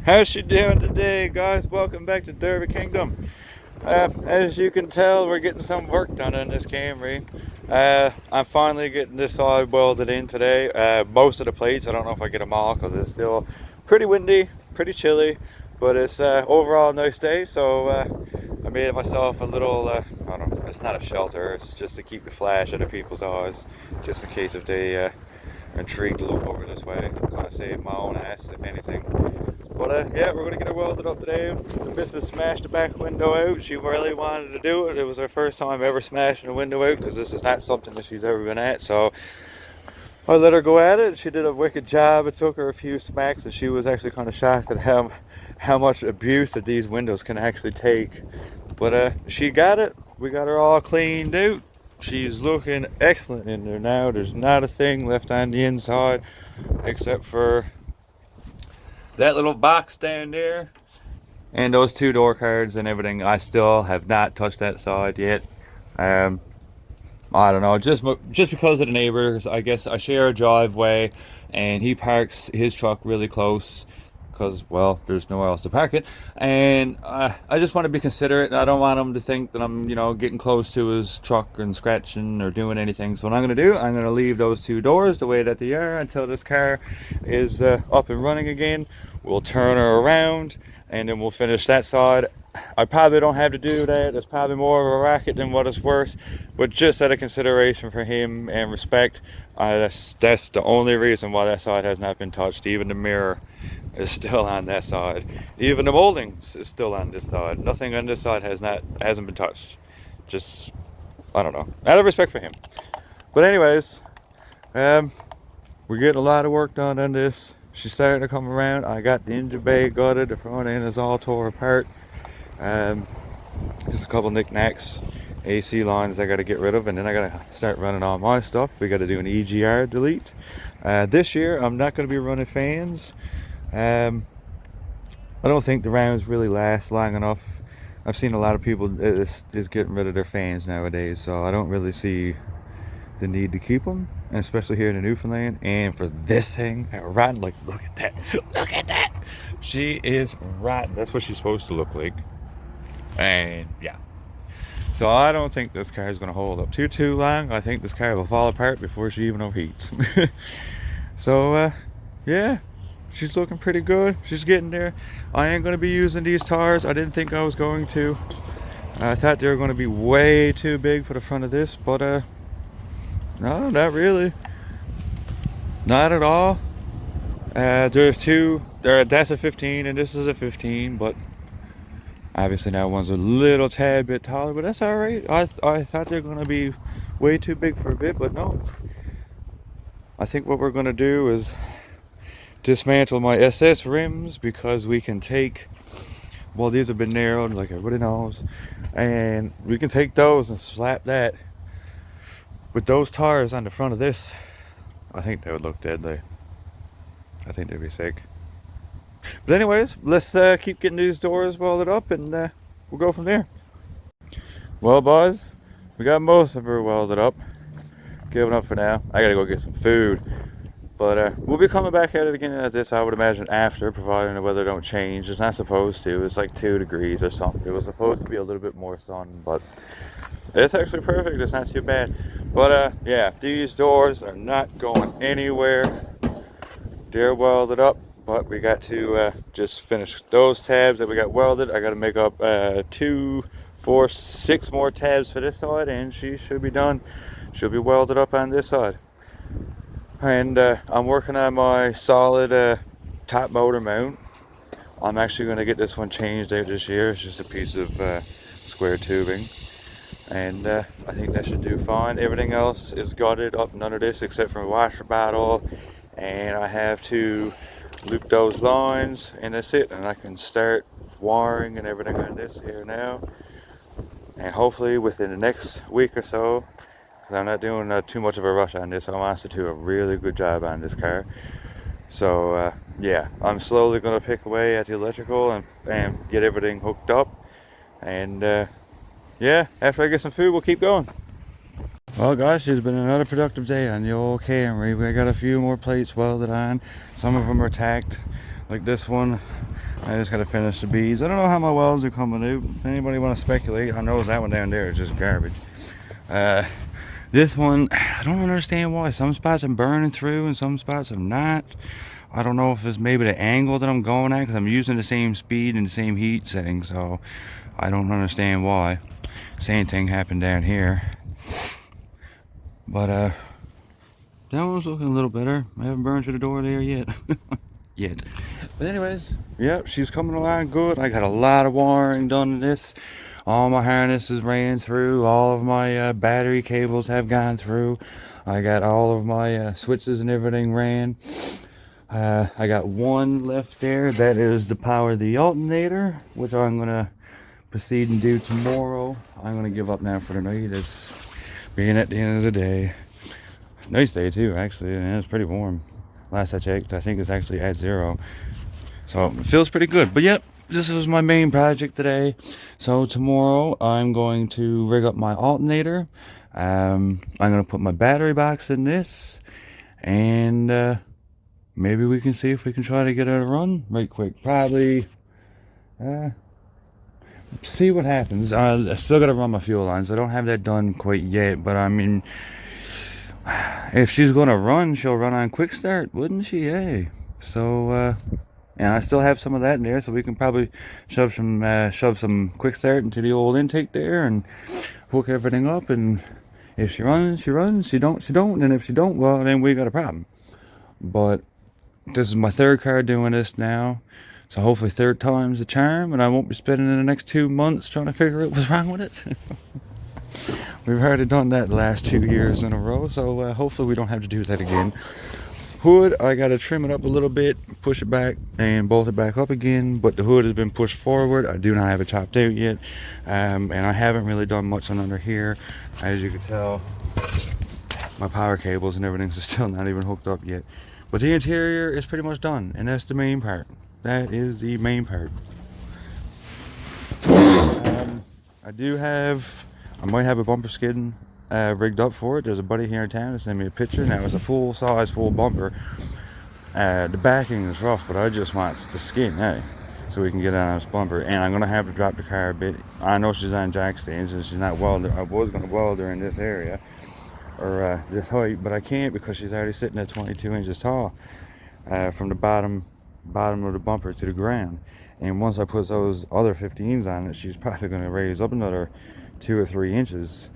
How's she doing today, guys? Welcome back to Derby Kingdom. As you can tell, we're getting some work done in this Camry. I'm finally getting this side welded in today. Most of the plates, I don't know if I get them all because it's still pretty windy, pretty chilly, but it's overall a nice day. So I made myself a little, I don't know, it's not a shelter, it's just to keep the flash out of people's eyes, just in case if they are intrigued to look over this way. Kind of save my own ass, if anything. But yeah, we're gonna get it welded up today. The missus smashed the back window out. She really wanted to do it. It was her first time ever smashing a window out because this is not something that she's ever been at. So I let her go at it. She did a wicked job. It took her a few smacks, and she was actually kind of shocked at how much abuse that these windows can actually take. But she got it. We got her all cleaned out. She's looking excellent in there now. There's not a thing left on the inside except for that little box down there and those two door cards and everything. I still have not touched that side yet. I don't know, just because of the neighbors. I guess I share a driveway and he parks his truck really close because, well, there's nowhere else to park it, and I just want to be considerate. I don't want him to think that I'm, getting close to his truck and scratching or doing anything. So what I'm going to do, I'm going to leave those two doors the way that they are until this car is up and running again. We'll turn her around and then we'll finish that side. I probably don't have to do that. It's probably more of a racket than what it's worth, but just out of consideration for him and respect, that's the only reason why that side has not been touched. Even the mirror is still on that side. Even the molding is still on this side. Nothing on this side hasn't been touched. Just, I don't know, out of respect for him. But anyways, we're getting a lot of work done on this. She's starting to come around. I got the engine bay gutted. The front end is all tore apart. Just a couple knickknacks, AC lines I got to get rid of, and then I got to start running all my stuff. We got to do an EGR delete. This year I'm not going to be running fans. I don't think the rounds really last long enough. I've seen a lot of people is getting rid of their fans nowadays, so I don't really see the need to keep them, and especially here in the Newfoundland. And for this thing, rotten, like, look at that, look at that. She is rotten. That's what she's supposed to look like. And yeah, so I don't think this car is going to hold up too long. I think this car will fall apart before she even overheats. So yeah, she's looking pretty good. She's getting there. I ain't going to be using these tires. I didn't think I was going to. I thought they were going to be way too big for the front of this, but no, not really. Not at all. There's two. That's a 15 and this is a 15, but obviously that one's a little tad bit taller, but that's all right. I thought they're going to be way too big for a bit, but no. I think what we're going to do is dismantle my SS rims, because we can take, well, these have been narrowed like everybody knows, and we can take those and slap that with those tires on the front of this. I think they would look deadly. I think they'd be sick. But anyways, let's keep getting these doors welded up, and we'll go from there. Well, boys, we got most of her welded up. Giving up for now. I gotta go get some food. But we'll be coming back at it again at this, I would imagine, after, providing the weather don't change. It's not supposed to. It's like 2 degrees or something. It was supposed to be a little bit more sun, but it's actually perfect. It's not too bad. But yeah, these doors are not going anywhere. They're welded up, but we got to just finish those tabs that we got welded. I got to make up 2, 4, 6 more tabs for this side, and she should be done. She'll be welded up on this side. And I'm working on my solid top motor mount. I'm actually going to get this one changed out this year. It's just a piece of square tubing, and I think that should do fine. Everything else is gutted up, none of this except for a washer bottle, and I have to loop those lines, and that's it. And I can start wiring and everything on this here now. And hopefully within the next week or so, because I'm not doing too much of a rush on this, I want to do a really good job on this car. So yeah, I'm slowly going to pick away at the electrical and get everything hooked up. And yeah, after I get some food, we'll keep going. Well guys, it's been another productive day on the old Camry. We got a few more plates welded on. Some of them are tacked, like this one. I just gotta finish the beads. I don't know how my welds are coming out. If anybody want to speculate, I know that one down there is just garbage. This one, I don't understand why. Some spots I'm burning through and some spots I'm not. I don't know if it's maybe the angle that I'm going at, because I'm using the same speed and the same heat setting, so I don't understand why. Same thing happened down here. But that one's looking a little better. I haven't burned through the door there yet. But anyways, yep, she's coming along good. I got a lot of wiring done in this. All my harnesses ran through. All of my battery cables have gone through. I got all of my switches and everything ran. I got one left there. That is to power the alternator, which I'm going to proceed and do tomorrow. I'm going to give up now for the night. It's being at the end of the day. Nice day too, actually, and it's pretty warm. Last I checked, I think it's actually at 0. So it feels pretty good. But yep, this was my main project today. So tomorrow I'm going to rig up my alternator. I'm going to put my battery box in this. And maybe we can see if we can try to get it to run right quick. Probably see what happens. I still gotta run my fuel lines. I don't have that done quite yet, but I mean, if she's gonna run, she'll run on quick start, wouldn't she? Hey, so and I still have some of that in there, so we can probably shove some quick start into the old intake there and hook everything up. And if she runs, she runs. She don't, and if she don't, well, then we got a problem. But this is my third car doing this now. So hopefully third time's the charm, and I won't be spending the next 2 months trying to figure out what's wrong with it. We've already done that the last 2 years in a row, so hopefully we don't have to do that again. Hood, I got to trim it up a little bit, push it back, and bolt it back up again, but the hood has been pushed forward. I do not have it chopped out yet, and I haven't really done much on under here. As you can tell, my power cables and everything's still not even hooked up yet. But the interior is pretty much done, and that's the main part. That is the main part. I might have a bumper skid rigged up for it. There's a buddy here in town that sent me a picture. Now it's a full bumper. The backing is rough, but I just want the skin, hey, so we can get on this bumper. And I'm gonna have to drop the car a bit. I know she's on jack stands and she's not welded. I was gonna weld her in this area or this height, but I can't because she's already sitting at 22 inches tall from the bottom of the bumper to the ground. And once I put those other 15s on it, she's probably going to raise up another 2 or 3 inches,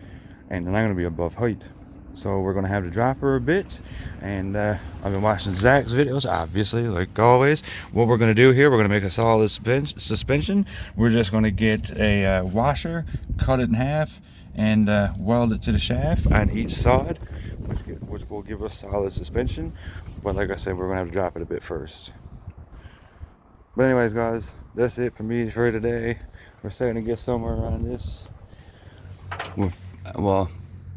and then I'm going to be above height. So we're going to have to drop her a bit. And I've been watching Zach's videos, obviously, like always. What we're going to do here, we're going to make a solid suspension. We're just going to get a washer, cut it in half, and weld it to the shaft on each side, which will give us solid suspension. But like I said, we're going to have to drop it a bit first. But anyways, guys, that's it for me for today. We're starting to get somewhere on this. Well,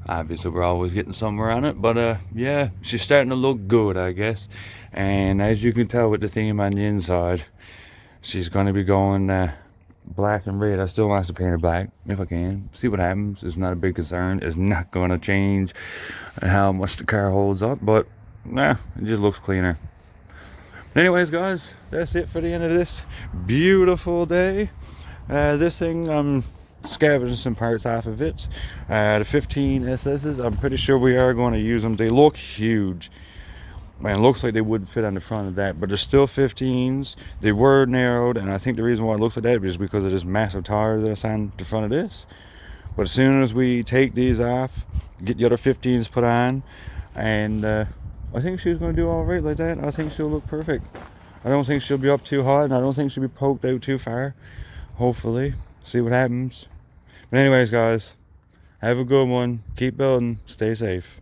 obviously we're always getting somewhere on it, but yeah, she's starting to look good, I guess. And as you can tell with the theme on the inside, she's going to be going black and red. I still want to paint her black if I can. See what happens. It's not a big concern. It's not going to change how much the car holds up, but it just looks cleaner. Anyways, guys, that's it for the end of this beautiful day. This thing, I'm scavenging some parts off of it. The 15 SS's, I'm pretty sure we are going to use them. They look huge. Man, it looks like they wouldn't fit on the front of that, but they're still 15s. They were narrowed, and I think the reason why it looks like that is because of this massive tire that's on the front of this. But as soon as we take these off, get the other 15s put on, and I think she's going to do all right like that. I think she'll look perfect. I don't think she'll be up too hot, and I don't think she'll be poked out too far. Hopefully. See what happens. But anyways, guys, have a good one. Keep building. Stay safe.